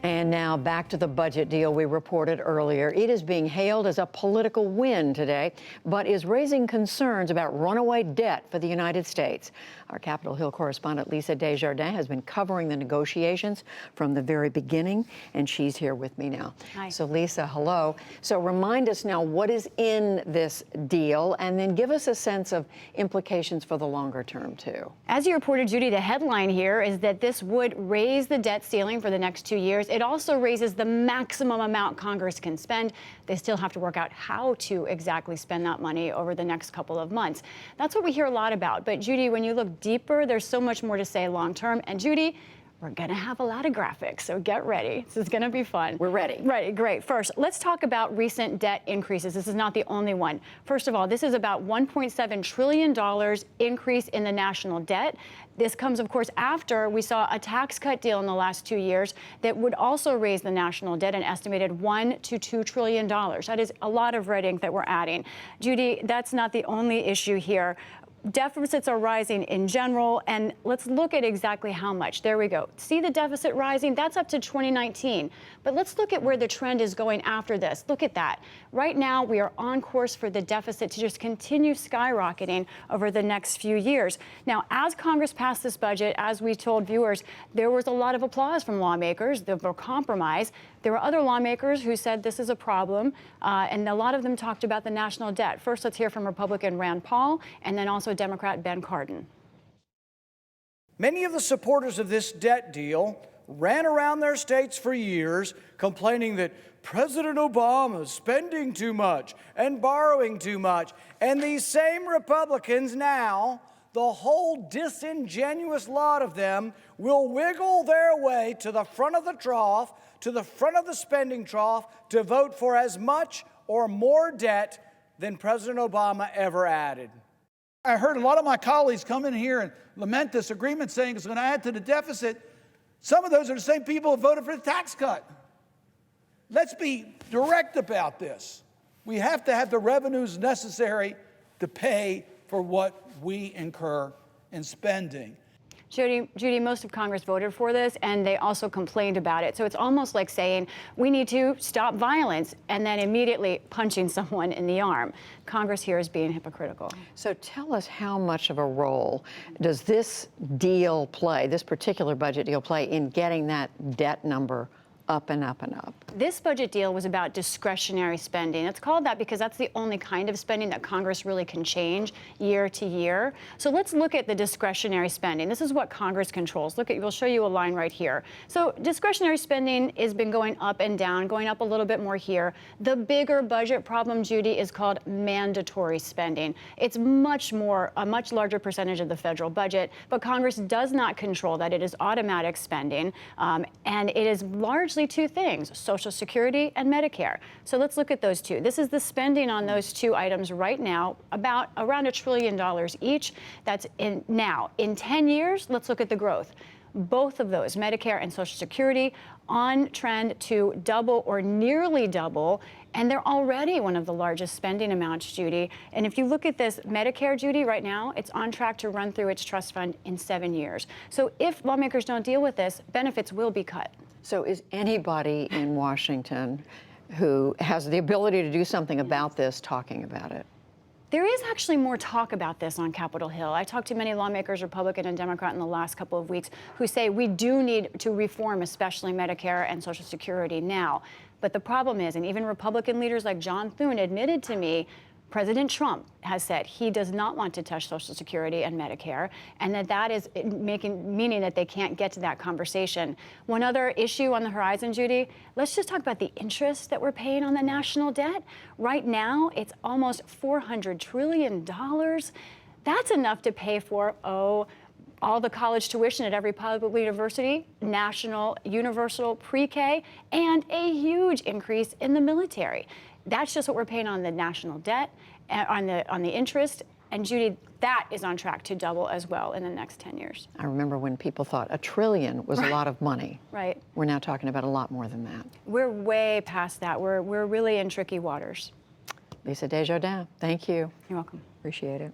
And now back to the budget deal we reported earlier. It is being hailed as a political win today, but is raising concerns about runaway debt for the United States. Our Capitol Hill correspondent Lisa Desjardins has been covering the negotiations from the very beginning, and she's here with me now. Hi. So Lisa, hello. So remind us now what is in this deal, and then give us a sense of implications for the longer term, too. As you reported, Judy, the headline here is that this would raise the debt ceiling for the next 2 years. It also raises the maximum amount Congress can spend. They still have to work out how to exactly spend that money over the next couple of months. That's what we hear a lot about. But Judy, when you look deeper, there's so much more to say long term. And Judy, we're going to have a lot of graphics, so get ready. This is going to be fun. We're ready. Ready, great. First, let's talk about recent debt increases. This is not the only one. First of all, this is about $1.7 trillion increase in the national debt. This comes, of course, after we saw a tax cut deal in the last 2 years that would also raise the national debt an estimated $1 to $2 trillion. That is a lot of red ink that we're adding. Judy, that's not the only issue here. Deficits are rising in general, and let's look at exactly how much. There we go. See the deficit rising? That's up to 2019. But let's look at where the trend is going after this. Look at that. Right now, we are on course for the deficit to just continue skyrocketing over the next few years. Now, as Congress passed this budget, as we told viewers, there was a lot of applause from lawmakers. There were compromise. There were other lawmakers who said this is a problem, and a lot of them talked about the national debt. First, let's hear from Republican Rand Paul, and then also Democrat Ben Cardin. Many of the supporters of this debt deal ran around their states for years complaining that President Obama is spending too much and borrowing too much. And these same Republicans now, the whole disingenuous lot of them, will wiggle their way to the front of the trough, to the front of the spending trough, to vote for as much or more debt than President Obama ever added. I heard a lot of my colleagues come in here and lament this agreement, saying it's going to add to the deficit. Some of those are the same people who voted for the tax cut. Let's be direct about this. We have to have the revenues necessary to pay for what we incur in spending. Judy, most of Congress voted for this, and they also complained about it. So it's almost like saying, we need to stop violence, and then immediately punching someone in the arm. Congress here is being hypocritical. So tell us, how much of a role does this deal play, this particular budget deal play, in getting that debt number up and up and up? This budget deal was about discretionary spending. It's called that because that's the only kind of spending that Congress really can change year to year. So let's look at the discretionary spending. This is what Congress controls. Look at, we'll show you a line right here. So discretionary spending has been going up and down, going up a little bit more here. The bigger budget problem, Judy, is called mandatory spending. It's a much larger percentage of the federal budget, but Congress does not control that. It is automatic spending, and it is largely two things: Social Security and Medicare. So let's look at those two. This is the spending on those two items right now, about around $1 trillion each. That's in now. In 10 years, let's look at the growth. Both of those, Medicare and Social Security, on trend to double or nearly double, and they're already one of the largest spending amounts, Judy. And if you look at this, Medicare, Judy, right now, it's on track to run through its trust fund in 7 years. So if lawmakers don't deal with this, benefits will be cut. So is anybody in Washington who has the ability to do something about this talking about it? There is actually more talk about this on Capitol Hill. I talked to many lawmakers, Republican and Democrat, in the last couple of weeks who say we do need to reform, especially Medicare and Social Security now. But the problem is, and even Republican leaders like John Thune admitted to me, President Trump has said he does not want to touch Social Security and Medicare, and that is meaning that they can't get to that conversation. One other issue on the horizon, Judy, let's just talk about the interest that we're paying on the national debt. Right now, it's almost $400 trillion. That's enough to pay for, all the college tuition at every public university, national, universal, pre-K, and a huge increase in the military. That's just what we're paying on the national debt, on the interest. And Judy, that is on track to double as well in the next 10 years. I remember when people thought $1 trillion was a lot of money. Right. We're now talking about a lot more than that. We're way past that. We're really in tricky waters. Lisa Desjardins, thank you. You're welcome. Appreciate it.